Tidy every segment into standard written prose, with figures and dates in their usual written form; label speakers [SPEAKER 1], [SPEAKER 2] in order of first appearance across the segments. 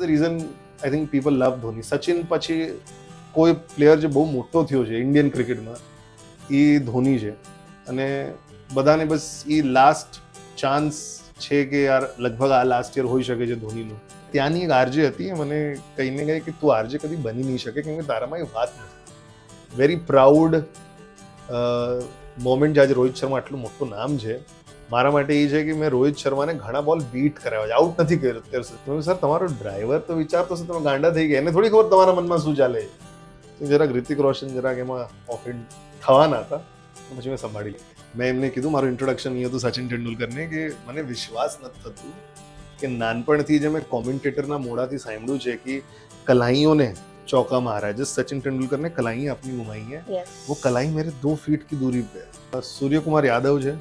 [SPEAKER 1] The reason I think people love Dhoni. Sachin પછી કોઈ player જે બહુ મોટો થયો છે ઇન્ડિયન ક્રિકેટમાં એ ધોની છે. અને બધાને બસ એ લાસ્ટ ચાન્સ છે કે યાર લગભગ આ લાસ્ટ યર હોઈ શકે છે ધોનીનું. ત્યાંની એક આરજે હતી મને કહીને ગઈ કે તું આરજે કદી બની નહીં શકે કેમ કે તારામાં એ વાત નથી. વેરી પ્રાઉડ મોમેન્ટ આજે રોહિત શર્મા આટલું મોટું નામ છે મારા માટે એ છે કે મેં રોહિત શર્માને ઘણા બોલ બીટ કરાવ્યા છે, આઉટ નથી કર્યો અત્યાર સુધી. સર તમારો ડ્રાઈવર તો વિચારતો હશે તમે ગાંડા થઈ ગયા, એને થોડી ખબર તમારા મનમાં શું ચાલે. જરાક રિતિક રોશન જરાક એમાં ઓફેન્ડ થવાના હતા પછી મેં સંભાળી લીધી. મેં એમને કીધું મારું ઇન્ટ્રોડક્શન એ હતું સચિન તેંડુલકરને કે મને વિશ્વાસ નથી થતું કે નાનપણથી જે મેં કોમેન્ટેટરના મોઢાથી સાંભળ્યું છે કે કલાઈઓને चौका मारा है. जिस सचिन तेंदुलकर ने कलाई अपनी घुमाई है वो कलाई मेरे 2 फीट की दूरी पे है. सूर्य कुमार यादव છે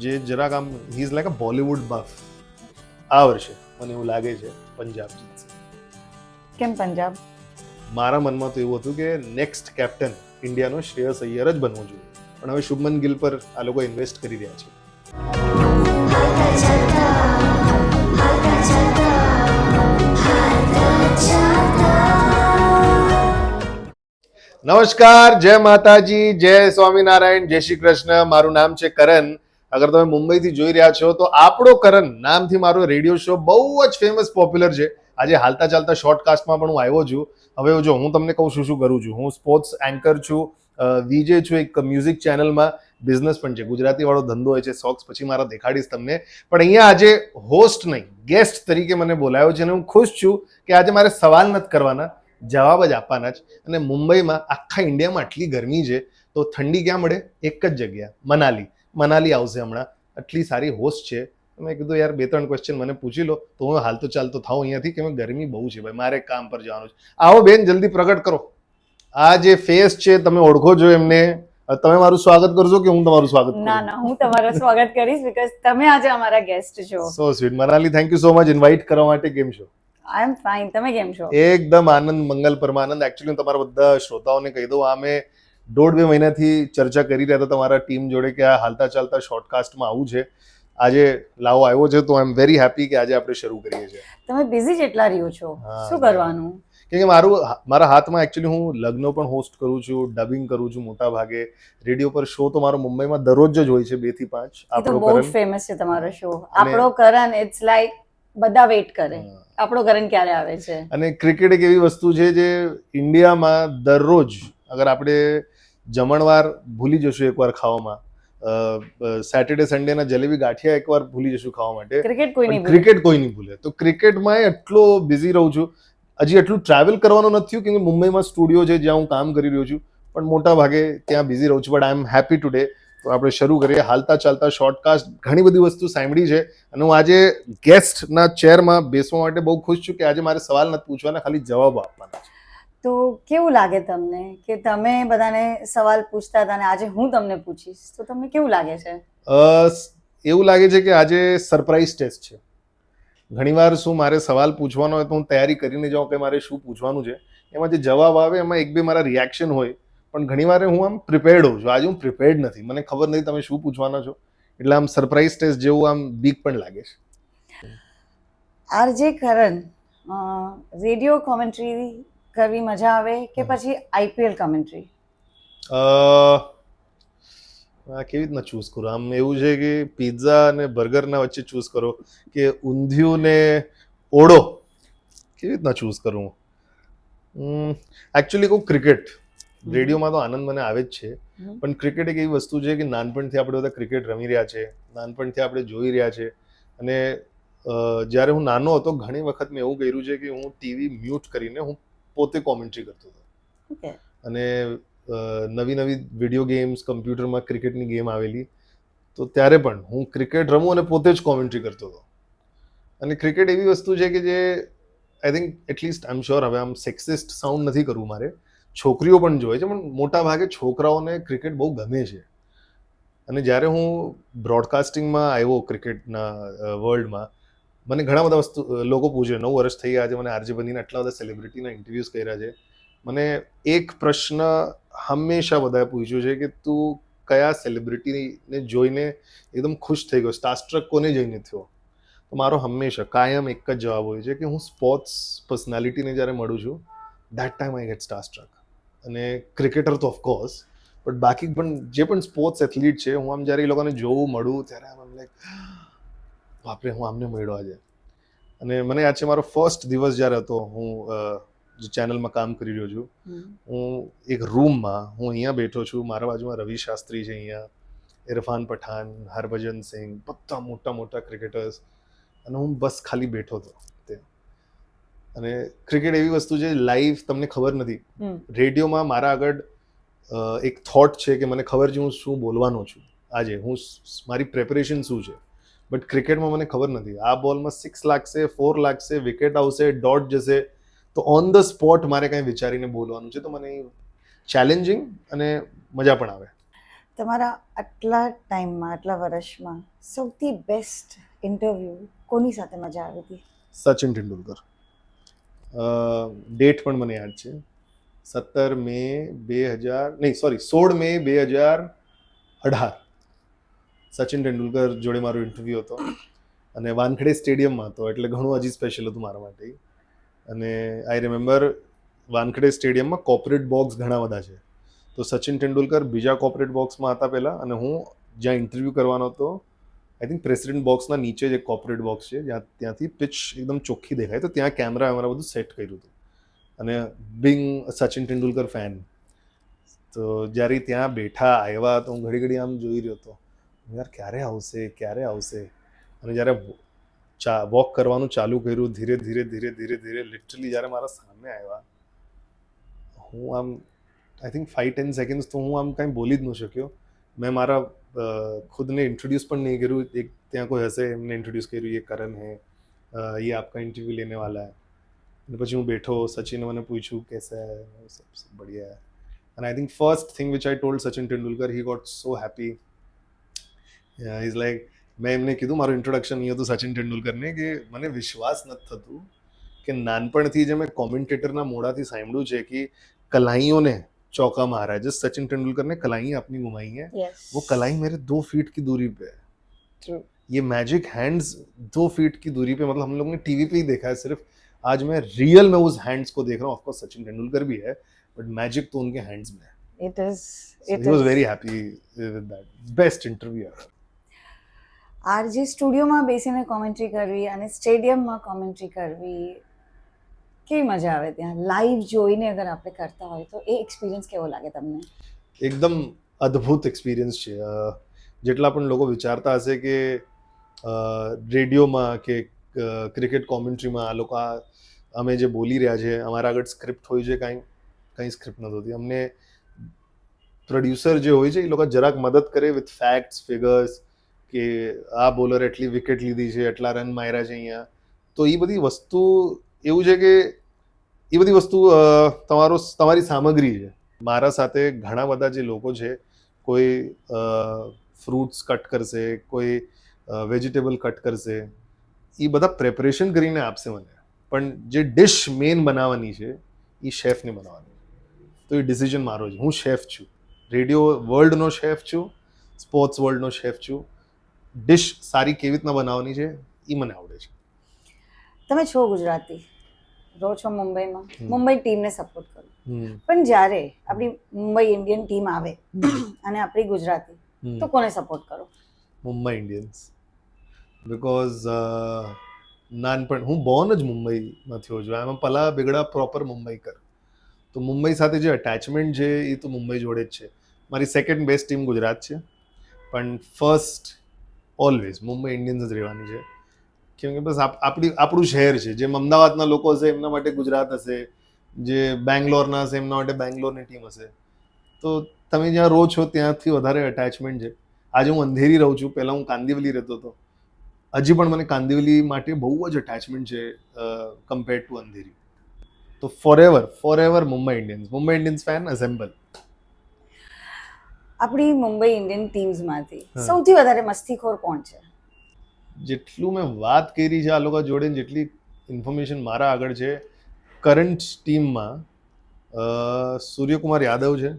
[SPEAKER 1] જે જરાક આમ he is like a Bollywood buff. આ વર્ષે મને એવું લાગે છે પંજાબ જીતશે.
[SPEAKER 2] કેમ પંજાબ?
[SPEAKER 1] મારા મનમાં તો એવું હતું કે નેક્સ્ટ કેપ્ટન ઇન્ડિયાનો શ્રેયસ અય્યર જ બનવો જોઈએ, પણ હવે શુભમન ગિલ પર આ લોકો ઇન્વેસ્ટ કરી રહ્યા છે. નમસ્કાર, જય માતાજી, જય સ્વામિનારાયણ, જય શ્રી કૃષ્ણ. મારું નામ છે કરણ. અગર તમે મુંબઈથી જોઈ રહ્યા છો તો આપણો કરણ નામથી મારો રેડિયો શો બહુ જ ફેમસ પોપ્યુલર છે. આજે હાલતા ચાલતા શોર્ટકાસ્ટમાં પણ હું આવ્યો છું. હવે જો હું તમને કહું શું શું કરું છું. હું સ્પોર્ટ્સ એન્કર છું, વીજે છું, એક મ્યુઝિક ચેનલમાં બિઝનેસ પણ છે, ગુજરાતી વાળો ધંધો હોય છે. સોક્સ પછી મારા દેખાડીશ તમને. પણ અહીંયા આજે હોસ્ટ નહીં ગેસ્ટ તરીકે મને બોલાયો છે અને હું ખુશ છું કે આજે મારે સવાલ નથી કરવાના, જવાબ જ આપવાના જ. અને મુંબઈમાં આખા ઇન્ડિયામાં આટલી ગરમી છે તો ઠંડી ક્યાં મળે? એક જ જગ્યા, મનાલી આવશે હમણાં. આટલી સારી હોસ્ટ છે. મેં કીધું યાર 2-3 ક્વેશ્ચન મને પૂછી લો તો હું હાલતો ચાલતો થાઉં અહીંયાથી કે ગરમી બહુ છે ભાઈ, મારે કામ પર જવાનું છે. આવો બેન, જલ્દી પ્રગટ કરો. આ જે ફેસ છે તમે ઓળખો છો એમને? તમે મારું સ્વાગત કરશો કે હું તમારું સ્વાગત કરું?
[SPEAKER 2] ના, હું તમારું સ્વાગત કરીશ બીકોઝ તમે આજે અમારા ગેસ્ટ છો.
[SPEAKER 1] So sweet. Manali, thank you so much invite કરવા માટે. કેમ છો?
[SPEAKER 2] આઈ એમ ફાઇન. તમે કેમ છો?
[SPEAKER 1] એકદમ આનંદ, મંગલ પરમાનંદ. એકચ્યુઅલી હું તમારા બધા શ્રોતાઓને કહી દઉં, આ મેં 1.5-2 મહિનાથી ચર્ચા કરી રહ્યા હતા તમારા ટીમ જોડે કે આ હાલતા ચાલતા શોર્ટકાસ્ટમાં આવું છે. આજે લાવો આવ્યો છે તો આઈ એમ વેરી હેપી કે આજે આપણે શરૂ કરીએ છીએ.
[SPEAKER 2] તમે બિઝી જેટલા રહ્યો છો, શું કરવાનું?
[SPEAKER 1] કેમ કે મારા હાથમાં એકચ્યુઅલી હું લગ્નો પણ હોસ્ટ કરું છું, ડબિંગ કરું છું, મોટા ભાગે રેડિયો પર શો તો મારો મુંબઈમાં દરરોજ જ હોય છે 2 થી 5.
[SPEAKER 2] આપણો બહુ જ ફેમસ છે તમારો શો. આપણો કરણ ઇટ્સ લાઈક બધા વેઇટ કરે આપણો કરણ ક્યારે આવે છે.
[SPEAKER 1] અને ક્રિકેટ એક એવી વસ્તુ છે જે ઇન્ડિયામાં દરરોજ અગર આપણે જમણવાર ભૂલી જશું એકવાર ખાવામાં, સેટરડે સન્ડેના જલેબી ગાંઠિયા એકવાર ભૂલી જશું ખાવા માટે, ક્રિકેટ કોઈ નહીં ભૂલે. તો ક્રિકેટમાં એટલો બિઝી રહું છું. હજી એટલું ટ્રાવેલ કરવાનું નથી થયું કેમ કે મુંબઈમાં સ્ટુડિયો છે જ્યાં હું કામ કરી રહ્યો છું, પણ મોટા ભાગે ત્યાં બિઝી રહું છું. But I am happy today. તો આપણે શરૂ કરીએ હાલતા ચાલતા શોર્ટકાસ્ટ. ઘણી બધી વસ્તુ સાંભળી છે અને હું આજે ગેસ્ટના ચેરમાં બેસવા માટે બહુ ખુશ છું કે આજે મારે સવાલ નથી પૂછવાના, ખાલી જવાબ આપવાના છે.
[SPEAKER 2] તો કેવું લાગે તમને કે તમે બધાને સવાલ પૂછતા હતા અને આજે હું તમને પૂછીશ તો તમને કેવું લાગે છે?
[SPEAKER 1] એવું લાગે છે કે આજે સરપ્રાઈઝ ટેસ્ટ છે. ઘણીવાર શું મારે સવાલ પૂછવાનો હોય તો હું તૈયારી કરીને જાઉં કે મારે શું પૂછવાનું છે, એમાં જે જવાબ આવે એમાં 1-2 મારા રિએક્શન હોય, પણ ઘણીવાર હું આમ પ્રિપેર્ડ હોઉં છું. આજે હું પ્રિપેર્ડ નથી, મને ખબર નથી તમે શું પૂછવાના છો, એટલે આમ સરપ્રાઈઝ ટેસ્ટ જેવું આમ બીક પણ લાગે છે.
[SPEAKER 2] આરજે કરણ, રેડિયો કોમેન્ટ્રી કરવી મજા આવે કે પછી આઈપીએલ કોમેન્ટ્રી?
[SPEAKER 1] કેવી રીતના ચૂઝ કરું? આમ એવું છે કે પિઝા અને બર્ગરના વચ્ચે ચૂઝ કરો કે ઊંધિયું ને ઓળો, કેવી રીતના ચૂઝ કરું? એકચ્યુઅલી કહું ક્રિકેટ. રેડિયોમાં તો આનંદ મને આવે જ છે, પણ ક્રિકેટ એક એવી વસ્તુ છે કે નાનપણથી આપણે બધા ક્રિકેટ રમી રહ્યા છે, નાનપણથી આપણે જોઈ રહ્યા છે. અને જ્યારે હું નાનો હતો ઘણી વખત મેં એવું કર્યું છે કે હું ટીવી મ્યુટ કરીને હું પોતે કોમેન્ટ્રી કરતો હતો. અને નવી વિડીયો ગેમ્સ, કમ્પ્યુટરમાં ક્રિકેટની ગેમ આવેલી તો ત્યારે પણ હું ક્રિકેટ રમું અને પોતે જ કોમેન્ટ્રી કરતો હતો. અને ક્રિકેટ એવી વસ્તુ છે કે જે I think at least I am sure, હવે આમ સેક્સિસ્ટ સાઉન્ડ નથી કરવું મારે, છોકરીઓ પણ જોવે છે, પણ મોટા ભાગે છોકરાઓને ક્રિકેટ બહુ ગમે છે. અને જ્યારે હું બ્રોડકાસ્ટિંગમાં આવ્યો ક્રિકેટના વર્લ્ડમાં, મને ઘણા બધા લોકો પૂછે, 9 વર્ષ થઈ ગયા આજે મને આરજે બનીને આટલા બધા સેલિબ્રિટીના ઇન્ટરવ્યૂઝ કર્યા છે. મને એક પ્રશ્ન હંમેશા બધાએ પૂછ્યો છે કે તું કયા સેલિબ્રિટીને જોઈને એકદમ ખુશ થઈ ગયો, સ્ટારસ્ટ્રક કોને જોઈને થયો? તો તો મારો હંમેશા કાયમ એક જ જવાબ હોય છે કે હું સ્પોર્ટ્સ પર્સનાલિટીને જ્યારે મળું છું દેટ ટાઈમ આઈ ગેટ સ્ટારસ્ટ્રક. અને ક્રિકેટર તો ઓફકોર્સ, બટ બાકી પણ જે પણ સ્પોર્ટ્સ એથ્લીટ છે, હું આમ જ્યારે એ લોકોને જોઉં મળું ત્યારે આમ લાઈક બાપરે, હું આમને મળ્યો આજે. અને મને યાદ છે મારો ફર્સ્ટ દિવસ જ્યારે હતો, હું જે ચેનલમાં કામ કરી રહ્યો છું, હું એક રૂમમાં, હું અહીંયા બેઠો છું, મારા બાજુમાં રવિ શાસ્ત્રી છે, અહીંયા ઇરફાન પઠાન, હરભજન સિંહ, બધા મોટા મોટા ક્રિકેટર્સ, અને હું બસ ખાલી બેઠો હતો તે. અને ક્રિકેટ એવી વસ્તુ છે લાઈવ તમને ખબર નથી. રેડિયોમાં મારા આગળ એક થોટ છે કે મને ખબર છે હું શું બોલવાનો છું આજે, હું મારી પ્રેપરેશન શું છે, બટ ક્રિકેટમાં મને ખબર નથી. આ બોલમાં 6 લાગશે, 4 લાગશે, વિકેટ આવશે, ડોટ જશે, તો ઓન ધ સ્પોટ મારે કંઈ વિચારીને બોલવાનું છે. તો મને ચેલેન્જિંગ અને મજા પણ આવે.
[SPEAKER 2] તમારા આટલા ટાઈમમાં, આટલા વર્ષમાં સૌથી બેસ્ટ ઇન્ટરવ્યૂ કોની સાથે મજા આવી હતી?
[SPEAKER 1] સચિન તેંડુલકર. ડેટ પણ મને યાદ છે, 16 મે 2018. સચિન તેંડુલકર જોડે મારો ઇન્ટરવ્યૂ હતો અને વાનખેડે સ્ટેડિયમમાં હતો, એટલે ઘણું હજી સ્પેશિયલ હતું મારા માટે. અને આઈ રિમેમ્બર વાનખેડે સ્ટેડિયમમાં કોર્પોરેટ બોક્સ ઘણા બધા છે, તો સચિન તેંડુલકર બીજા કોર્પોરેટ બોક્સમાં હતા પહેલાં, અને હું જ્યાં ઇન્ટરવ્યૂ કરવાનો હતો, આઈ થિંક પ્રેસિડેન્ટ બોક્સના નીચે જ એક કોર્પોરેટ બોક્સ છે, ત્યાંથી પિચ એકદમ ચોખ્ખી દેખાય, તો ત્યાં કેમેરા અમારા બધું સેટ કર્યું હતું. અને બિંગ સચિન તેંડુલકર ફેન, તો જ્યારે ત્યાં બેઠા આવ્યા તો હું ઘડી ઘડી આમ જોઈ રહ્યો હતો, યાર ક્યારે આવશે. અને જ્યારે વોક કરવાનું ચાલુ કર્યું, ધીરે ધીરે લિટરલી જ્યારે મારા સામે આવ્યા, હું આમ આઈ થિંક 5-10 સેકન્ડ્સ તો હું આમ કાંઈ બોલી જ ન શક્યો. મેં મારા ખુદને ઇન્ટ્રોડ્યુસ પણ નહીં કર્યું. એક ત્યાં કોઈ હશે એમને ઇન્ટ્રોડ્યુસ કર્યું, ये करण है, ये आपका इंटरव्यू लेने वाला है. અને પછી હું બેઠો, સચિને મને પૂછ્યું कैसा है, सब बढ़िया है. And I think first thing which I told Sachin Tendulkar, he got so happy. Yeah, he's like, મેં એમને કીધું, મારું ઇન્ટ્રોડક્શન એ હતું સચિન તેંડુલકરને, કે મને વિશ્વાસ નથી થતું કે નાનપણથી જે મેં કોમેન્ટેટરના મોઢાથી સાંભળ્યું છે કે કલાઈઓને चौका मारा है, जिस सचिन तेंदुलकर ने कलाई अपनी घुमाई है, वो कलाई मेरे 2 फीट की दूरी पे है.
[SPEAKER 2] True.
[SPEAKER 1] ये मैजिक हैंड्स 2 फीट की दूरी पे, मतलब हम लोग ने टीवी पे ही देखा है सिर्फ, आज मैं रियल में उस हैंड्स को देख रहा हूँ. ऑफकोर्स सचिन तेंदुलकर भी है, बट मैजिक तो उनके हैंड्स में है.
[SPEAKER 2] It is.
[SPEAKER 1] So he was very happy with that. Best interview ever.
[SPEAKER 2] RJ સ્ટુડિયોમાં બેસીને કોમેન્ટ્રી કરવી અને સ્ટેડિયમમાં કોમેન્ટ્રી કરવી, કેવી મજા આવે ત્યાં લાઈવ જોઈને અગર આપણે કરતા હોય તો? એ એક્સપિરિયન્સ કેવો લાગે તમને?
[SPEAKER 1] એકદમ અદ્ભુત એક્સપિરિયન્સ છે. જેટલા પણ લોકો વિચારતા હશે કે રેડિયોમાં કે ક્રિકેટ કોમેન્ટ્રીમાં આ લોકો અમે જે બોલી રહ્યા છે, અમારા આગળ સ્ક્રિપ્ટ હોય છે, કંઈ સ્ક્રિપ્ટ નથી હોતી. અમને પ્રોડ્યુસર જે હોય છે એ લોકો જરાક મદદ કરે વિથ ફેક્ટ્સ, ફિગર્સ, કે આ બોલર એટલી વિકેટ લીધી છે, એટલા રન માર્યા છે અહીંયા. તો એ બધી વસ્તુ એવું છે કે એ બધી વસ્તુ તમારી સામગ્રી છે. મારા સાથે ઘણા બધા જે લોકો છે, કોઈ ફ્રૂટ્સ કટ કરશે, કોઈ વેજીટેબલ કટ કરશે, એ બધા પ્રેપરેશન કરીને આપશે મને, પણ જે ડિશ મેન બનાવવાની છે એ શેફને બનાવવાની. તો એ ડિસિઝન મારો છે. હું શેફ છું, રેડિયો વર્લ્ડનો શેફ છું, સ્પોર્ટ્સ વર્લ્ડનો શેફ છું. ડિશ સારી કેવી રીતના બનાવવાની છે એ મને આવડે છે.
[SPEAKER 2] તમે છો ગુજરાતી, રહો છો મુંબઈમાં, મુંબઈ ટીમને સપોર્ટ કરો, પણ જ્યારે આપણી મુંબઈ ઇન્ડિયન ટીમ આવે અને આપણી ગુજરાતી, તો કોને સપોર્ટ કરો?
[SPEAKER 1] મુંબઈ ઇન્ડિયન્સ. બિકોઝ નાનપણ હું બોર્ન જ મુંબઈમાં થયો છું. આમાં પલા બિગડા પ્રોપર મુંબઈકર. તો મુંબઈ સાથે જે અટેચમેન્ટ છે એ તો મુંબઈ જોડે જ છે. મારી સેકન્ડ બેસ્ટ ટીમ ગુજરાત છે, પણ ફર્સ્ટ ઓલવેઝ મુંબઈ ઇન્ડિયન્સ જ રહેવાની છે. કેમ કે બસ આપણું શહેર છે. જેમ અમદાવાદના લોકો હશે એમના માટે ગુજરાત હશે, જે બેંગ્લોરના હશે એમના માટે બેંગ્લોરની ટીમ હશે. તો તમે જ્યાં રહો છો ત્યાંથી વધારે અટેચમેન્ટ છે. આજે હું અંધેરી રહું છું, પહેલાં હું કાંદિવલી રહેતો હતો. હજી પણ મને કાંદિવલી માટે બહુ જ અટેચમેન્ટ છે કમ્પેર્ડ ટુ અંધેરી. તો forever Mumbai Indians fan assemble.
[SPEAKER 2] આપણી મુંબઈ ઇન્ડિયન ટીમ્સમાંથી સૌથી વધારે મસ્તીખોર કોણ છે?
[SPEAKER 1] જેટલું મેં વાત કરી છે આ લોકો જોડે, જેટલી ઇન્ફોર્મેશન મારા આગળ છે, કરંટ ટીમમાં સૂર્યકુમાર યાદવ છે,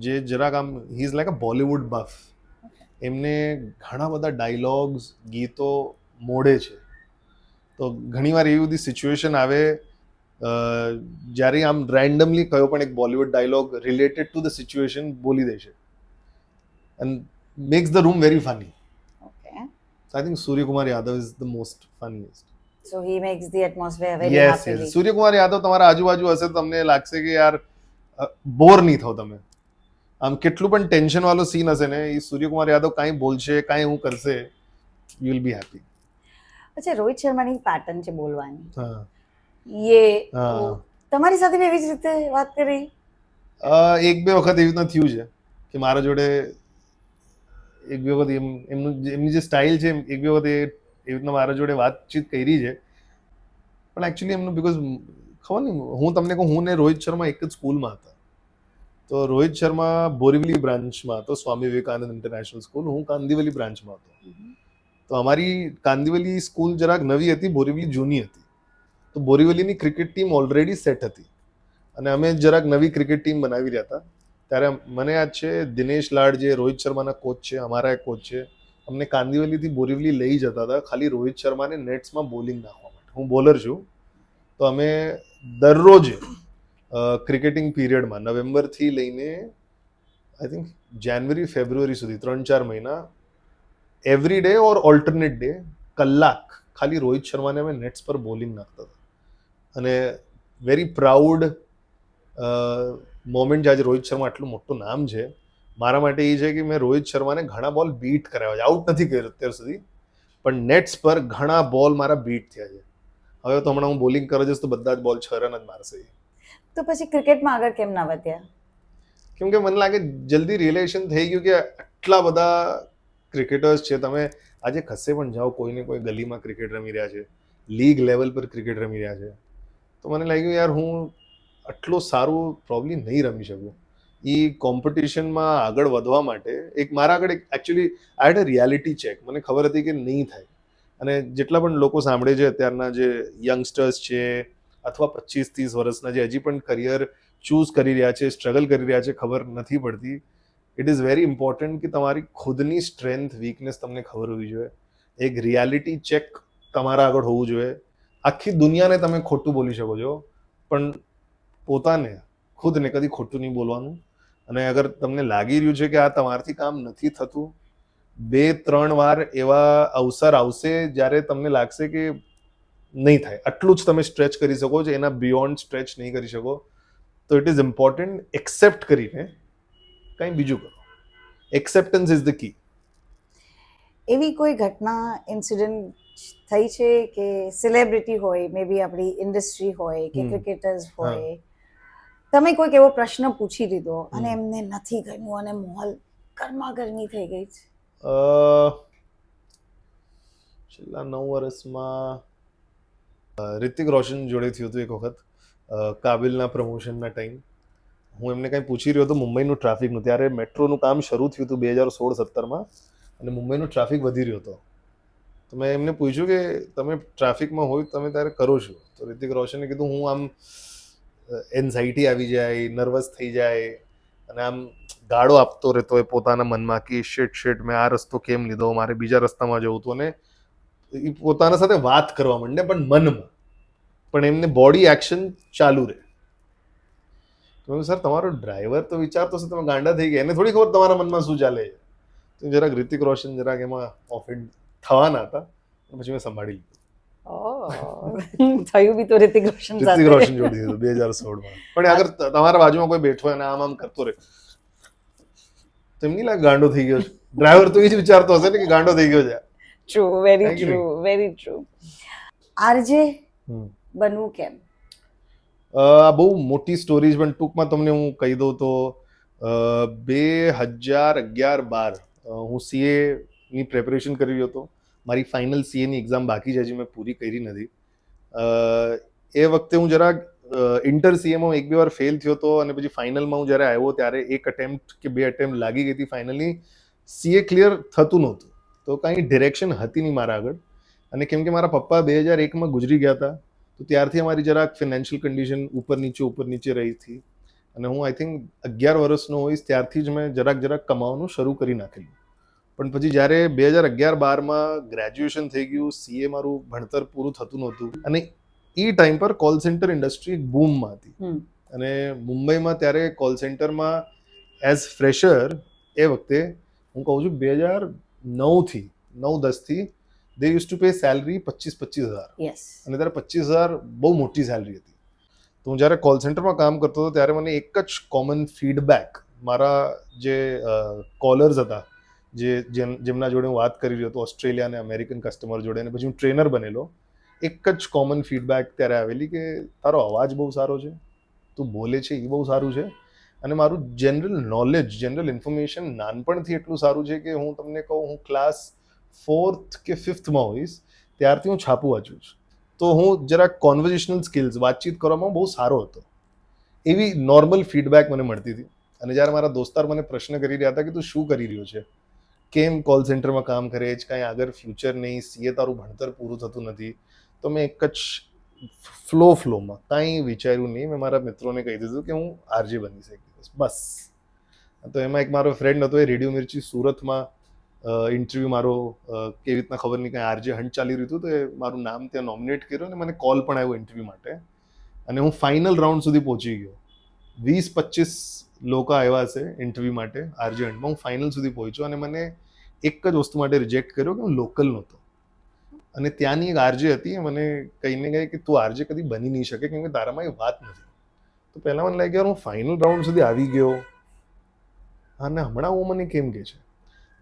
[SPEAKER 1] જે જરાક આમ he is like a Bollywood buff. એમને ઘણા બધા ડાયલોગ્સ, ગીતો મોડે છે. તો ઘણીવાર એવી બધી સિચ્યુએશન આવે જ્યારે આમ રેન્ડમલી કયો પણ એક Bollywood dialogue related to the situation બોલી દે છે and makes the room very funny.
[SPEAKER 2] Okay,
[SPEAKER 1] I think Suryakumar Yadav is the most funniest.
[SPEAKER 2] So he makes the atmosphere very
[SPEAKER 1] yes
[SPEAKER 2] happily.
[SPEAKER 1] Yes, Suryakumar Yadav તમારા આજુબાજુ હશે તો તમને લાગશે કે યાર બોર નહીં થાવ તમે. આમ કેટલું પણ ટેન્શન વાળો સીન હશે ને, એ સૂર્યકુમાર યાદવ કાંઈ બોલશે, કાંઈ હું કરશે, યુ વિલ બી હેપી.
[SPEAKER 2] અચ્છા, રોહિત શર્માની પેટર્ન છે બોલવાની,
[SPEAKER 1] હા
[SPEAKER 2] યે
[SPEAKER 1] હા.
[SPEAKER 2] તમારી સાથે બી એવી જ રીતે વાત કરી?
[SPEAKER 1] એક બે વખત એવી રીતના થયું છે કે મારા જોડે એક બે વખત એમની જે સ્ટાઇલ છે એક બે વખત એવી રીતના મારા જોડે વાતચીત કરી છે. પણ એકચ્યુઅલી એમનું બીકોઝ ખબર નહીં, હું તમને કહું, હું ને રોહિત શર્મા એક જ સ્કૂલમાં હતા. તો રોહિત શર્મા બોરીવલી બ્રાન્ચમાં હતો, સ્વામી વિવેકાનંદ ઇન્ટરનેશનલ સ્કૂલ. હું કાંદિવલી બ્રાન્ચમાં હતો. તો અમારી કાંદિવલી સ્કૂલ જરાક નવી હતી, બોરીવલી જૂની હતી. તો બોરીવલીની ક્રિકેટ ટીમ ઓલરેડી સેટ હતી અને અમે જરાક નવી ક્રિકેટ ટીમ બનાવી રહ્યા હતા. ત્યારે મને યાદ છે દિનેશ લાડ જે રોહિત શર્માના કોચ છે, અમારા એક કોચ છે, અમને કાંદિવલીથી બોરીવલી લઈ જતા હતા ખાલી રોહિત શર્માને નેટ્સમાં બોલિંગ નાખવા માટે. હું બોલર છું, તો અમે દરરોજ ક્રિકેટિંગ પીરિયડમાં નવેમ્બરથી લઈને આઈ થિંક જાન્યુઆરી ફેબ્રુઆરી સુધી 3-4 મહિના એવરી ડે ઓર ઓલ્ટરનેટ ડે કલાક ખાલી રોહિત શર્માને અમે નેટ્સ પર બોલિંગ નાખતા હતા. અને વેરી પ્રાઉડ મોમેન્ટ આજે રોહિત શર્મા આટલું મોટું નામ છે મારા માટે એ છે કે મેં રોહિત શર્માને ઘણા બોલ બીટ કરાવ્યા છે. આઉટ નથી કર્યો અત્યાર સુધી, પણ નેટ્સ પર ઘણા બોલ મારા બીટ થયા છે. હવે તો હમણાં હું બોલિંગ કરવા જઈશ તો બધા જ બોલ 6 રન જ મારશે.
[SPEAKER 2] તો પછી ક્રિકેટમાં આગળ કેમ ના વધ્યા?
[SPEAKER 1] કેમ કે મને લાગે જલ્દી રિયલાઇઝેશન થઈ ગયું કે આટલા બધા ક્રિકેટર્સ છે, તમે આજે કશે પણ જાઓ કોઈને કોઈ ગલીમાં ક્રિકેટ રમી રહ્યા છે, લીગ લેવલ પર ક્રિકેટ રમી રહ્યા છે, તો મને લાગ્યું યાર હું આટલું સારું પ્રોબ્લી નહીં રમી શકું. એ કોમ્પિટિશનમાં આગળ વધવા માટે એક મારા આગળ એકચ્યુઅલી આ હેડ અ રિયાલિટી ચેક. મને ખબર હતી કે નહીં થાય. અને જેટલા પણ લોકો સાંભળે છે અત્યારના જે યંગસ્ટર્સ છે અથવા 25-30 વર્ષના જે હજી પણ કરિયર ચૂઝ કરી રહ્યા છે, સ્ટ્રગલ કરી રહ્યા છે, ખબર નથી પડતી. ઇટ ઇઝ વેરી ઇમ્પોર્ટન્ટ કે તમારી ખુદની સ્ટ્રેન્થ વીકનેસ તમને ખબર હોવી જોઈએ. એક રિયાલિટી ચેક તમારા આગળ હોવું જોઈએ. આખી દુનિયાને તમે ખોટું બોલી શકો છો, પણ પોતાને ખુદને કદી ખોટું નહીં બોલવાનું. અને અગર તમને લાગી રહ્યું છે કે આ તમારાથી કામ નથી થતું, 2-3 વાર એવા અવસર આવશે જ્યારે તમને લાગશે કે નહીં થાય, આટલું જ તમે સ્ટ્રેચ કરી શકો છો, એના બિયોન્ડ સ્ટ્રેચ નહીં કરી શકો. તો ઇટ ઇઝ ઇમ્પોર્ટન્ટ એક્સેપ્ટ કરીને કંઈ બીજું કરો. Acceptance is the key.
[SPEAKER 2] એવી કોઈ ઘટના, ઇન્સિડન્ટ થઈ છે કે સેલિબ્રિટી હોય, મે બી આપણી ઇન્ડસ્ટ્રી હોય કે ક્રિકેટર્સ હોય, તમે કોઈક એવો પ્રશ્ન પૂછી લીધો અને એમને નથી ગમ્યું અને માહોલ ગરમાગરમી થઈ ગઈ છે?
[SPEAKER 1] છેલ્લા 9 વર્ષમાં રિતિક રોશન જોડે થયું હતું એક વખત, કાબિલના પ્રમોશનના ટાઈમ. હું એમને કંઈ પૂછી રહ્યો હતો મુંબઈનું ટ્રાફિકનું. ત્યારે મેટ્રોનું કામ શરૂ થયું હતું 2016-17માં અને મુંબઈનું ટ્રાફિક વધી રહ્યો હતો. તો મેં એમને પૂછ્યું કે તમે ટ્રાફિકમાં હોય તમે ત્યારે કરો છો? તો રિતિક રોશને કીધું હું આમ એન્ઝાઇટી આવી જાય, નર્વસ થઈ જાય અને આમ ગાળો આપતો રહેતો હોય પોતાના મનમાં કે શેટ મેં આ રસ્તો કેમ લીધો, મારે બીજા રસ્તામાં જવું હતું. અને એ પોતાના સાથે વાત કરવા માંડે પણ મનમાં, પણ એમને બોડી એક્શન ચાલુ રહે. તો સર તમારો ડ્રાઈવર તો વિચારતો હશે તમે ગાંડા થઈ ગયા, એને થોડી ખબર તમારા મનમાં શું ચાલે છે. તો જરાક રિતિક રોશન જરાક એમાં ઓફેન્ડ થવાના હતા, પછી મેં સંભાળી લીધું.
[SPEAKER 2] થયું બી તો રિતિક રોશન
[SPEAKER 1] જોડે થયું 2016માં. પણ અગર તમારા બાજુમાં કોઈ બેઠો હોય અને આમ કરતો રહે તો એમ નહીં લાગે ગાંડો થઈ ગયો છે? ડ્રાઈવર તો એ જ વિચારતો હશે ને કે ગાંડો થઈ ગયો છે.
[SPEAKER 2] True, very true. આરજે બનવું કેમ?
[SPEAKER 1] આ બહુ મોટી સ્ટોરીઝ, પણ ટૂંકમાં તમને હું કહી દઉં તો 2011-12 હું CA ની પ્રિપેરેશન કરી રહ્યો હતો. મારી ફાઇનલ CA ની એક્ઝામ બાકી છે, હજી મેં પૂરી કરી નથી. એ વખતે હું જરાક ઇન્ટર CAમાં 1-2 વાર ફેલ થયો હતો અને પછી ફાઇનલમાં હું જ્યારે આવ્યો ત્યારે 1 અટેમ્પ્ટ કે 2 અટેમ્પ્ટ લાગી ગઈ હતી. ફાઇનલી CA ક્લિયર થતું નહોતું, તો કાંઈ ડિરેક્શન હતી નહીં મારા આગળ. અને કેમ કે મારા પપ્પા 2001માં ગુજરી ગયા હતા, તો ત્યારથી અમારી જરાક ફિનાન્શિયલ કન્ડિશન ઉપર નીચે રહી હતી. અને હું આઈ થિંક 11 વર્ષનો હોઈશ ત્યારથી જ મેં જરાક કમાવાનું શરૂ કરી નાખેલું. પણ પછી જ્યારે 2011-12માં ગ્રેજ્યુએશન થઈ ગયું, સીએ મારું ભણતર પૂરું થતું નહોતું, અને એ ટાઈમ પર કોલ સેન્ટર ઇન્ડસ્ટ્રી બૂમમાં હતી. અને મુંબઈમાં ત્યારે કોલ સેન્ટરમાં એઝ ફ્રેશર એ વખતે હું કહું છું 2009થી 9-10થી they use to pay salary 25,000. અને ત્યારે 25,000 બહુ મોટી સેલરી હતી. તો હું જ્યારે કોલ સેન્ટરમાં કામ કરતો હતો ત્યારે મને એક જ કોમન ફીડબેક મારા જે કોલર્સ હતા, જેમના જોડે હું વાત કરી રહ્યો હતો, ઓસ્ટ્રેલિયા અને અમેરિકન કસ્ટમર જોડે, અને પછી હું ટ્રેનર બનેલો, એક જ કોમન ફીડબેક ત્યારે આવેલી કે તારો અવાજ બહુ સારો છે, તું બોલે છે એ બહુ સારું છે, અને મારું જનરલ નોલેજ, જનરલ ઇન્ફોર્મેશન નાનપણથી એટલું સારું છે કે હું તમને કહું, હું ક્લાસ 4th કે 5thમાં હોઈશ ત્યારથી હું છાપું વાંચું છું. તો હું જરા કોન્વર્ઝેશનલ સ્કિલ્સ, વાતચીત કરવામાં બહુ સારો હતો. એવી નોર્મલ ફીડબેક મને મળતી હતી. અને જ્યારે મારા દોસ્તાર મને પ્રશ્ન કરી રહ્યા હતા કે તું શું કરી રહ્યો છે, કેમ કોલ સેન્ટરમાં કામ કરે છે, કાંઈ આગળ ફ્યુચર નહીં, સીએ તારું ભણતર પૂરું થતું નથી, તો મેં એક જ ફ્લોમાં કાંઈ વિચાર્યું નહીં, મેં મારા મિત્રોને કહી દીધું કે હું આરજે બનીશ એક દિવસ, બસ. તો એમાં એક મારો ફ્રેન્ડ હતો, એ રેડિયો મિર્ચી સુરતમાં ઇન્ટરવ્યૂ મારો કેવી રીતના ખબર નહીં કાંઈ આરજે હન્ટ ચાલી રહ્યું હતું, તો એ મારું નામ ત્યાં નોમિનેટ કર્યું અને મને કોલ પણ આવ્યો ઇન્ટરવ્યૂ માટે, અને હું ફાઇનલ રાઉન્ડ સુધી પહોંચી ગયો. 20-25 લોકો આવ્યા હશે ઇન્ટરવ્યૂ માટે આરજે હન્ટમાં, હું ફાઇનલ સુધી પહોંચ્યો, અને મને એક જ વસ્તુ માટે રિજેક્ટ કર્યો કે હું લોકલ નહોતો. અને ત્યાંની એક આરજે હતી, મને કહીને ગઈ કે તું આરજે કદી બની નહીં શકે કેમ કે તારામાં એ વાત નથી. તો પહેલાં મને લાગ્યું હું ફાઇનલ રાઉન્ડ સુધી આવી ગયો, અને હમણાં હું મને કેમ કે છે.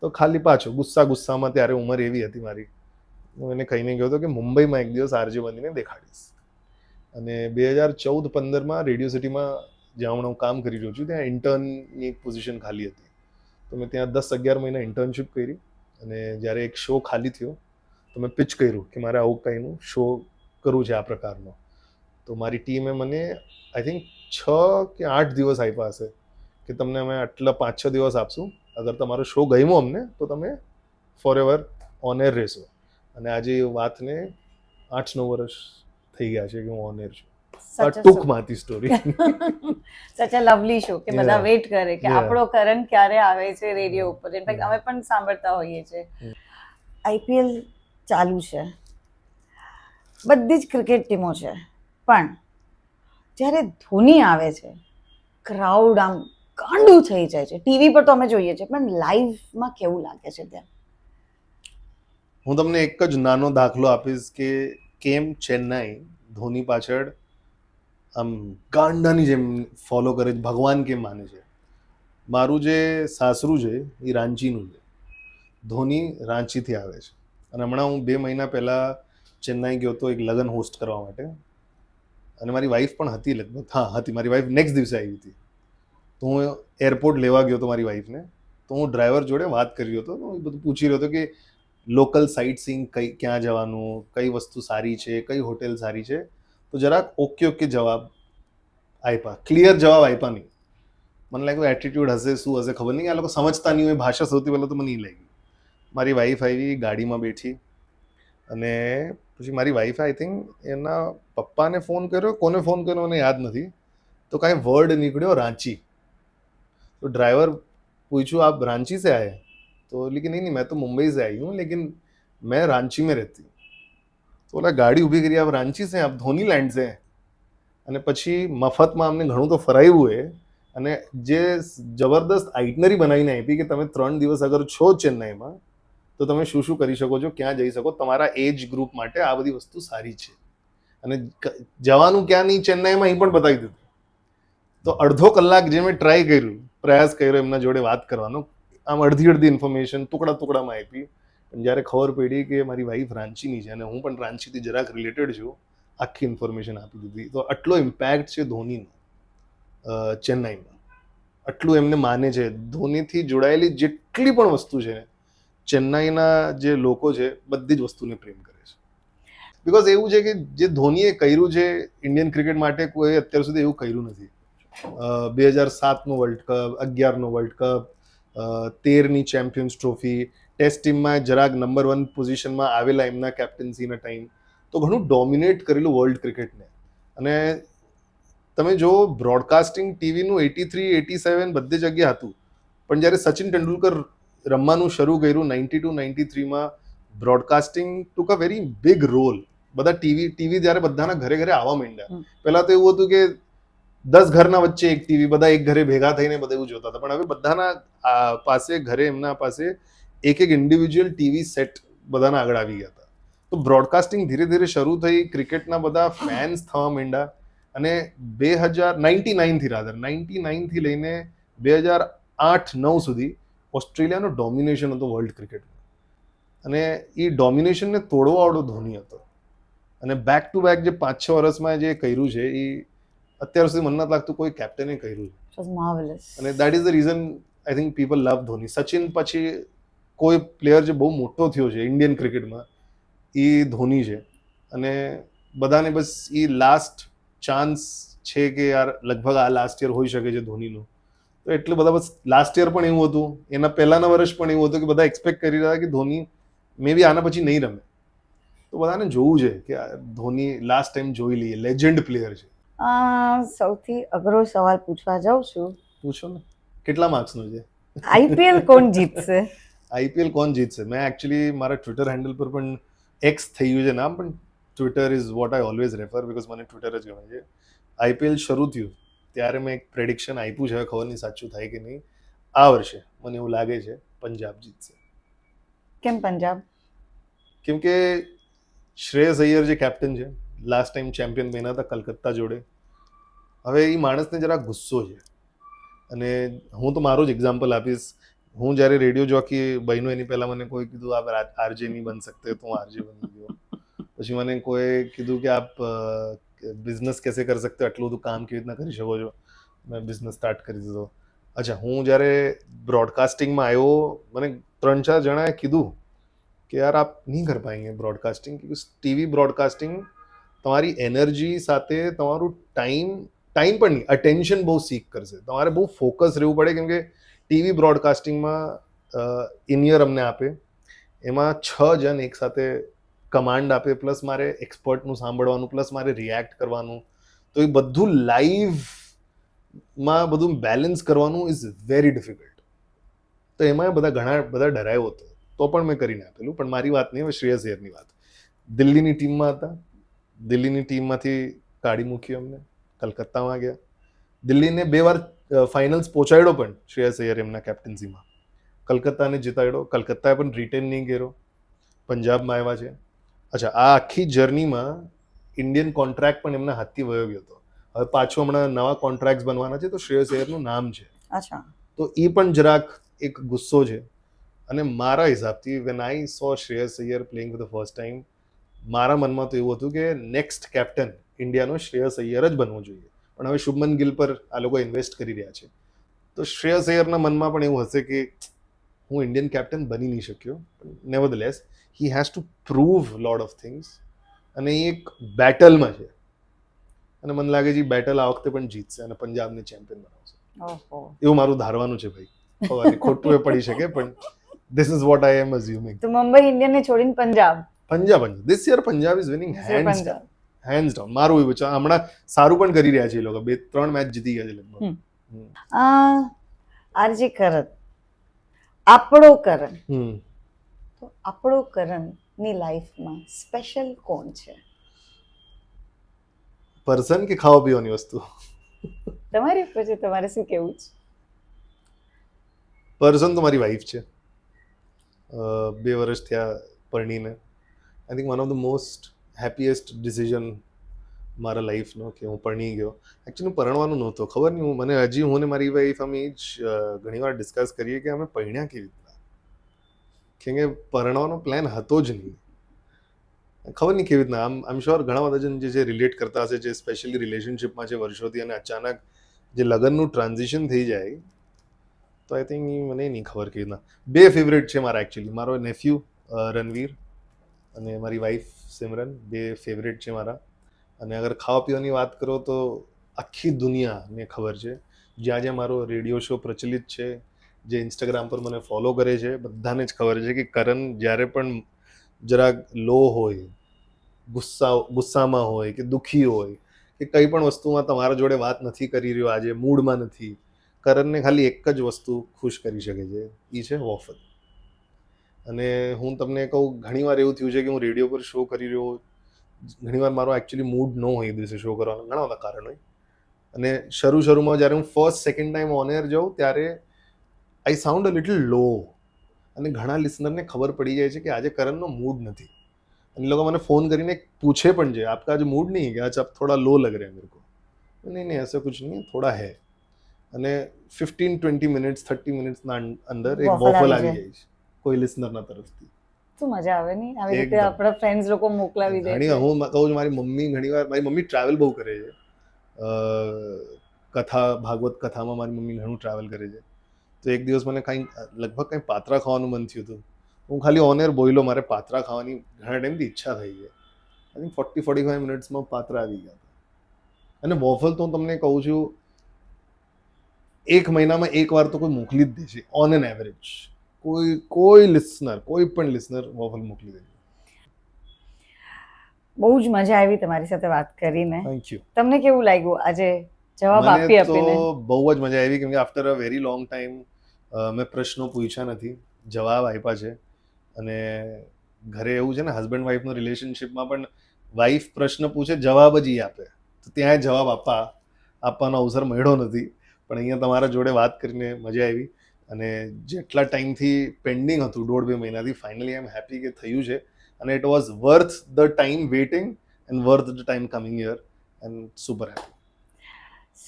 [SPEAKER 1] તો ખાલી પાછો ગુસ્સામાં, ત્યારે ઉંમર એવી હતી મારી, હું એને કહીને ગયો હતો કે મુંબઈમાં એક દિવસ આરજે બનીને દેખાડીશ. અને 2014-15માં રેડિયો સિટીમાં જ્યાં હમણાં હું કામ કરી રહ્યો છું, ત્યાં ઇન્ટર્નની એક પોઝિશન ખાલી હતી. તો મેં ત્યાં 10-11 મહિના ઇન્ટર્નશિપ કરી, અને જ્યારે એક શો ખાલી થયો તો મેં પિચ કર્યું કે મારે આવું કંઈનું શો કરવું છે આ પ્રકારનો. તો મારી ટીમે મને આઈ થિંક 6 કે 8 દિવસ આપ્યા હશે કે તમને અમે આટલા 5-6 દિવસ આપશું, અગર તમારો શો ગમ્યો અમને તો તમે ફોર એવર ઓન એર રહેશો. અને આજે એ વાતને 8-9 વર્ષ થઈ ગયા છે કે હું ઓન એર છું. ટૂંકમાં હતી સ્ટોરી.
[SPEAKER 2] સચ અ લવલી શો કે બધા વેઇટ કરે કે આપણો કરણ ક્યારે આવે છે રેડિયો ઉપર. ઇનફેક્ટ અમે પણ સાંભળતા હોઈએ છીએ. આઈપીએલ ચાલુ છે, બધી જ ક્રિકેટ ટીમો છે, પણ જ્યારે ધોની આવે છે ક્રાઉડ આમ ગાંડું થઈ જાય છે. ટીવી પર તો અમે જોઈએ છીએ, પણ લાઈવમાં કેવું લાગે છે ત્યાં?
[SPEAKER 1] હું તમને એક જ નાનો દાખલો આપીશ કે કેમ ચેન્નાઈ ધોની પાછળ આમ ગાંડાની જેમ ફોલો કરે છે, ભગવાન કેમ માને છે. મારું જે સાસરું છે એ રાંચીનું છે, ધોની રાંચીથી આવે છે. અને હમણાં હું 2 મહિના પહેલાં ચેન્નાઈ ગયો હતો એક લગ્ન હોસ્ટ કરવા માટે, અને મારી વાઈફ પણ હતી લગભગ, હતી મારી વાઈફ નેક્સ્ટ દિવસે આવી હતી. તો હું એરપોર્ટ લેવા ગયો હતો મારી વાઈફને, તો હું ડ્રાઈવર જોડે વાત કરી રહ્યો હતો, તો એ બધું પૂછી રહ્યો હતો કે લોકલ સાઇટ સીઈંગ ક્યાં જવાનું, કઈ વસ્તુ સારી છે, કઈ હોટેલ સારી છે. તો જરાક ઓકે જવાબ આપ્યા, ક્લિયર જવાબ આપ્યા નહીં. મને લાગ્યું એટીટ્યુડ હશે, શું હશે ખબર નહીં, આ લોકો સમજતા નહીં હોય ભાષા. સૌથી પહેલાં તો મને નહીં લાગી. મારી વાઈફ આવી, ગાડીમાં બેઠી, અને પછી મારી વાઈફે આઈ થિંક એના પપ્પાને ફોન કર્યો, કોને ફોન કર્યો મને યાદ નથી, તો કાંઈ વર્ડ નીકળ્યો રાંચી. तो ड्राइवर पूछूं आप रांची से आए, तो लेकिन नहीं मैं तो मुंबई से आई हूँ, लेकिन मैं रांची में रहती हूँ. तो बोला गाड़ी ઊભી કરી, આપ રાંચી से આપ ધોની લેન્ડ से. અને પછી મફતમાં અમને ઘણું તો ફરાવ્યું એ, અને જે જબરદસ્ત આઇટનરી બનાવીને આપી કે તમે 3 દિવસ અગર છો ચેન્નાઈમાં તો તમે શું શું કરી શકો છો, ક્યાં જઈ શકો, તમારા એજ ગ્રુપ માટે આ બધી વસ્તુ સારી છે. અને જવાનું ક્યાં નહીં ચેન્નાઈમાં એ પણ બતાવી દીધું. તો અડધો કલાક જે મેં ટ્રાય કર્યું, પ્રયાસ કર્યો એમના જોડે વાત કરવાનો, આમ અડધી ઇન્ફોર્મેશન ટુકડામાં આપી. પણ જ્યારે ખબર પડી કે મારી વાઈફ રાંચીની છે અને હું પણ રાંચીથી જરાક રિલેટેડ છું, આખી ઇન્ફોર્મેશન આપી દીધી. તો આટલો ઇમ્પેક્ટ છે ધોનીનો ચેન્નાઈમાં, આટલું એમને માને છે. ધોનીથી જોડાયેલી જેટલી પણ વસ્તુ છે, ચેન્નાઈના જે લોકો છે બધી જ વસ્તુને પ્રેમ કરે છે. બિકોઝ એવું છે કે જે ધોનીએ કર્યું છે ઇન્ડિયન ક્રિકેટ માટે, કોઈ અત્યાર સુધી એવું કર્યું નથી. 2007નો વર્લ્ડ કપ, 11નો વર્લ્ડ કપ, 13ની ચેમ્પિયન્સ ટ્રોફી, ટેસ્ટ ટીમમાં જરાક નંબર 1 પોઝિશનમાં આવેલા એમના કેપ્ટન્સીના ટાઈમ, તો ઘણું ડોમિનેટ કરેલું વર્લ્ડ ક્રિકેટને. અને તમે જો બ્રોડકાસ્ટિંગ ટીવીનું 83-87 બધી જગ્યાએ હતું, પણ જ્યારે સચિન તેંડુલકર રમવાનું શરૂ કર્યું 92-93માં broadcasting took a very big role. બધા ટીવી જ્યારે બધાના ઘરે ઘરે આવવા માંડ્યા. પહેલા તો એવું હતું કે 10 ઘરના વચ્ચે એક ટીવી, બધા એક ઘરે ભેગા થઈને બધા એવું જોતા હતા. પણ હવે બધાના પાસે ઘરે એમના પાસે એક ઇન્ડિવિજ્યુઅલ ટીવી સેટ બધાના આગળ આવી ગયા હતા. તો બ્રોડકાસ્ટિંગ ધીરે ધીરે શરૂ થઈ, ક્રિકેટના બધા ફેન્સ થવા માંડ્યા અને 99 થી લઈને 2008-9 સુધી ઓસ્ટ્રેલિયાનું ડોમિનેશન હતું વર્લ્ડ ક્રિકેટમાં. અને એ ડોમિનેશનને તોડવાવાળો ધોની હતો. અને બેક ટુ બેક જે 5-6 વર્ષમાં જે કર્યું છે એ અત્યાર સુધી મને નથી લાગતું કોઈ કેપ્ટને કર્યું છે.
[SPEAKER 2] It was marvelous.
[SPEAKER 1] અને that is the reason I think people love Dhoni. Sachin પછી કોઈ પ્લેયર જે બહુ મોટો થયો છે ઇન્ડિયન ક્રિકેટમાં એ ધોની છે. અને બધાને બસ એ લાસ્ટ ચાન્સ છે કે યાર લગભગ આ લાસ્ટ યર હોઈ શકે છે ધોનીનો. તો એટલે બધા બસ લાસ્ટ યર પણ એવું હતું, એના પહેલાના વર્ષ પણ એવું હતું કે બધા એક્સપેક્ટ કરી રહ્યા કે ધોની મે બી આના પછી નહીં રમે. તો બધાને જોવું છે કે ધોની લાસ્ટ ટાઈમ જોઈ લઈએ. લેજેન્ડ પ્લેયર છે.
[SPEAKER 2] સૌથી અઘરો સવાલ પૂછવા જાઉં છું.
[SPEAKER 1] પૂછો ને. કેટલા માર્ક્સનો છે?
[SPEAKER 2] આઈપીએલ કોણ જીતશે?
[SPEAKER 1] આઈપીએલ કોણ જીતશે? મેં એકચ્યુઅલી મારા ટ્વિટર હેન્ડલ પર પણ એક્સ થઈ ગયું છે નામ, પણ Twitter is what I always refer because મને ટ્વિટર જ ગમે છે. આઈપીએલ શરૂ થયું ત્યારે મેં એક પ્રેડિક્શન આપ્યું છે, ખબર નહીં સાચું થાય કે નહીં. આ વર્ષે મને એવું લાગે છે પંજાબ જીતશે.
[SPEAKER 2] કેમ પંજાબ?
[SPEAKER 1] કેમ કે શ્રેયસ અય્યર જે કેપ્ટન છે, લાસ્ટ ટાઈમ ચેમ્પિયન બન્યા હતા કલકત્તા જોડે. હવે એ માણસને જરા ગુસ્સો છે. અને હું તો મારો જ એક્ઝામ્પલ આપીશ. હું જ્યારે રેડિયો જોકી બન્યો એની પહેલાં મને કોઈ કીધું આપ આરજે નહીં બન सकते, તો હું આરજે બની ગયો. પછી મને કોઈ કીધું કે આપ બિઝનેસ કેસે કર सकते, આટલું બધું કામ કેવી રીતના કરી શકો છો. મેં બિઝનેસ સ્ટાર્ટ કરી દીધો. અચ્છા, હું જ્યારે બ્રોડકાસ્ટિંગમાં આવ્યો મને 3-4 જણાએ કીધું કે યાર આપ નહીં કર પાએંગે બ્રોડકાસ્ટિંગ, ક્योंकि ટીવી બ્રોડકાસ્ટિંગ તમારી એનર્જી સાથે તમારું ટાઈમ પણ નહીં, અટેન્શન બહુ સીક કરશે. તમારે બહુ ફોકસ રહેવું પડે. કેમ કે ટીવી બ્રોડકાસ્ટિંગમાં ઇનિયર અમને આપે, એમાં 6 જણ એક સાથે કમાન્ડ આપે, પ્લસ મારે એક્સપર્ટનું સાંભળવાનું, પ્લસ મારે રિએક્ટ કરવાનું. તો એ બધું લાઈવમાં બધું બેલેન્સ કરવાનું ઇઝ વેરી ડિફિકલ્ટ. તો એમાં ઘણા બધા ડરાયો હતો, તો પણ મેં કરીને આપેલું. પણ મારી વાત નહીં, હવે શ્રેયસ અય્યરની વાત. દિલ્હીની ટીમમાં હતા, દિલ્હીની ટીમમાંથી કાઢી મૂકી અમને, કલકત્તામાં ગયા. દિલ્હીને 2 વાર ફાઇનલ્સ પહોંચાડ્યો પણ શ્રેયસ અય્યર એમના કેપ્ટન્સીમાં. કલકત્તાને જીતાડ્યો, કલકત્તાએ પણ રિટેન નહીં કર્યો, પંજાબમાં આવ્યા છે. અચ્છા, આ આખી જર્નીમાં ઇન્ડિયન કોન્ટ્રાક્ટ પણ એમના હાથથી વયો ગયો હતો. હવે પાછું હમણાં નવા કોન્ટ્રાક્ટ બનવાના છે, તો શ્રેયસ અય્યરનું નામ છે.
[SPEAKER 2] અચ્છા,
[SPEAKER 1] તો એ પણ જરાક એક ગુસ્સો છે. અને મારા હિસાબથી when I so Shreyas Iyer playing for the first time, મારા મનમાં તો એવું હતું કે નેક્સ્ટ કેપ્ટન ઇન્ડિયાનો શ્રેયસ અય્યર જ બનવો જોઈએ. પણ હવે શુભમન ગિલ પર આ લોકો ઇન્વેસ્ટ કરી રહ્યા છે. તો શ્રેયસ અય્યરના મનમાં પણ એવું હશે કે હું ઇન્ડિયન કેપ્ટન બની નહીં શક્યો. Nevertheless he has to prove lot of things. અને એ એક બેટલમાં છે. અને મને લાગે છે એ બેટલ આ વખતે પણ જીતશે અને પંજાબને ચેમ્પિયન બનાવશે. એવું મારું ધારવાનું છે ભાઈ. ખબર ખોટું એ પડી શકે, પણ ધીસ ઇઝ વોટ આઈ એમ અઝ્યુમિંગ.
[SPEAKER 2] તો મુંબઈ ઇન્ડિયનને છોડીને Punjab
[SPEAKER 1] this year Punjab is winning hands down. મારું એવું છે. હમણાં સારું પણ કરી રહ્યા છે એ લોકો. 2-3 મેચ જીતી ગયા છે લગભગ.
[SPEAKER 2] આરજે કરણ, આપણો કરણ, તો આપણો કરણની લાઈફમાં સ્પેશિયલ કોણ છે?
[SPEAKER 1] પર્સન કે ખાવા પીવાની વસ્તુ?
[SPEAKER 2] તમારી પછી તમારે શું કેવું છે?
[SPEAKER 1] પર્સન તો મારી વાઈફ છે. 2 વર્ષ થયા પરણીને. I think one of the most happiest decision મારા લાઈફનો કે હું પરણી ગયો. એકચ્યુઅલી પરણવાનું નહોતો, ખબર નહીં. મને હજી હું ને મારી વાઈફ અમે જ ઘણીવાર ડિસ્કસ કરીએ કે અમે પરણ્યા કેવી રીતના. કેમ કે પરણવાનો પ્લાન હતો જ નહીં. ખબર નહીં કેવી રીતના. આમ શ્યોર ઘણા બધા જણ જે રિલેટ કરતા હશે, જે સ્પેશિયલી રિલેશનશિપમાં છે વર્ષોથી, અને અચાનક જે લગ્નનું ટ્રાન્ઝિશન થઈ જાય, તો આઈ થિંક મને નહીં ખબર કેવી રીતના. 2 ફેવરેટ છે મારા એકચ્યુઅલી. મારો નેફ્યુ રણવીર અને મારી વાઈફ સિમરન, 2 ફેવરેટ છે મારા. અને અગર ખાવા પીવાની વાત કરો તો આખી દુનિયાને ખબર છે, જ્યાં જ્યાં મારો રેડિયો શો પ્રચલિત છે, જે ઇન્સ્ટાગ્રામ પર મને ફોલો કરે છે, બધાને જ ખબર છે કે કરણ જ્યારે પણ જરાક લો હોય, ગુસ્સામાં હોય કે દુઃખી હોય કે કંઈ પણ વસ્તુમાં તમારા જોડે વાત નથી કરી રહ્યો, આજે મૂડમાં નથી, કરણને ખાલી એક જ વસ્તુ ખુશ કરી શકે છે, એ છે વોફલ. અને હું તમને કહું ઘણીવાર એવું થયું છે કે હું રેડિયો પર શો કરી રહ્યો, ઘણીવાર મારો એકચ્યુઅલી મૂડ ન હોય એ દિવસે શો કરવાનો, ઘણા બધા કારણ હોય. અને શરૂમાં જ્યારે હું first second time on air જાઉં ત્યારે આઈ સાઉન્ડ અ લિટલ લો, અને ઘણા લિસનરને ખબર પડી જાય છે કે આજે કરણનો મૂડ નથી, અને એ લોકો મને ફોન કરીને પૂછે પણ છે, આપકા આજે મૂડ નહીં કે आज आप थोड़ा लो लग रहे हैं मेरे को. नहीं ऐसा कुछ नहीं है, थोड़ा है. અને 15-20 મિનિટ્સ 30 મિનિટ્સના અંદર એક
[SPEAKER 2] Waffle
[SPEAKER 1] વોફલ
[SPEAKER 2] આવી
[SPEAKER 1] આવી જાય છે કોઈ લિસનરના તરફથી.
[SPEAKER 2] શું મજા આવે નહીં આવી રીતે
[SPEAKER 1] એકદમ.
[SPEAKER 2] આપણા ફ્રેન્ડ્સ લોકો મોકલાવી દે
[SPEAKER 1] ઘણી
[SPEAKER 2] છે.
[SPEAKER 1] હું કહું છું મારી મમ્મી ઘણીવાર, મારી મમ્મી ટ્રાવેલ બહુ કરે છે, કથા ભાગવત કથામાં મારી મમ્મી ઘણું ટ્રાવેલ કરે છે. તો એક દિવસ મને લગભગ કંઈ પાત્રા ખાવાનું મન થયું હતું, હું ખાલી ઓન એર બોલ્યો મારે પાત્રા ખાવાની ઘણા ટાઈમથી ઈચ્છા થઈ છે. આઈ થિંક 40-45 મિનિટ્સમાં પાત્રા આવી ગયા હતા. અને વોફલ તો હું તમને કહું છું એક મહિનામાં એક વાર તો કોઈ મોકલી જ દે છે ઓન એન એવરેજ. કોઈ પણ લિસનર વોફલ મોકલી દે છે.
[SPEAKER 2] બહુ જ મજા આવી તમારી સાથે વાત કરીને.
[SPEAKER 1] Thank you.
[SPEAKER 2] તમને કેવું લાગ્યું આજે જવાબ આપી
[SPEAKER 1] મને
[SPEAKER 2] આપીને?
[SPEAKER 1] તો બહુ જ મજા આવી, કેમ કે after a very long time મેં પ્રશ્નો પૂછ્યા નથી, જવાબ આપ્યા છે. અને ઘરે એવું છે ને, હસબન્ડ વાઈફનો રિલેશનશિપમાં પણ વાઈફ પ્રશ્ન પૂછે જવાબ જ ઈ આપે, તો ત્યાં જવાબ આપવાનો અવસર મળ્યો નથી. પણ અહીંયા તમારા જોડે વાત કરીને મજા આવી, અને જેટલા ટાઈમથી પેન્ડિંગ હતું 1.5-2 મહિનાથી, ફાઇનલી આઈ એમ હેપી કે થયું છે. અને it was worth the time waiting and worth the time coming here, and super happy.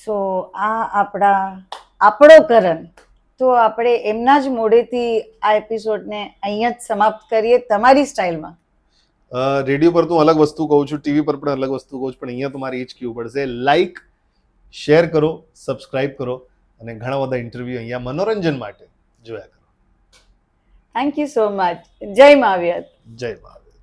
[SPEAKER 2] So આ આપણો કરણ, તો આપણે એમના જ મોઢેથી આ એપિસોડને અહીંયા જ સમાપ્ત કરીએ તમારી સ્ટાઇલમાં.
[SPEAKER 1] રેડિયો પર તો હું અલગ વસ્તુ કહું છું, ટીવી પર પણ અલગ વસ્તુ કહું છું, પણ અહીંયા તમારે એ જ કહેવું પડશે, લાઈક શેર કરો, સબસ્ક્રાઇબ કરો, અને ઘણા બધા ઇન્ટરવ્યૂ અહીંયા મનોરંજન માટે જોયા કરો.
[SPEAKER 2] Thank you so much. જય મહાવીર.
[SPEAKER 1] જય મહાવીર.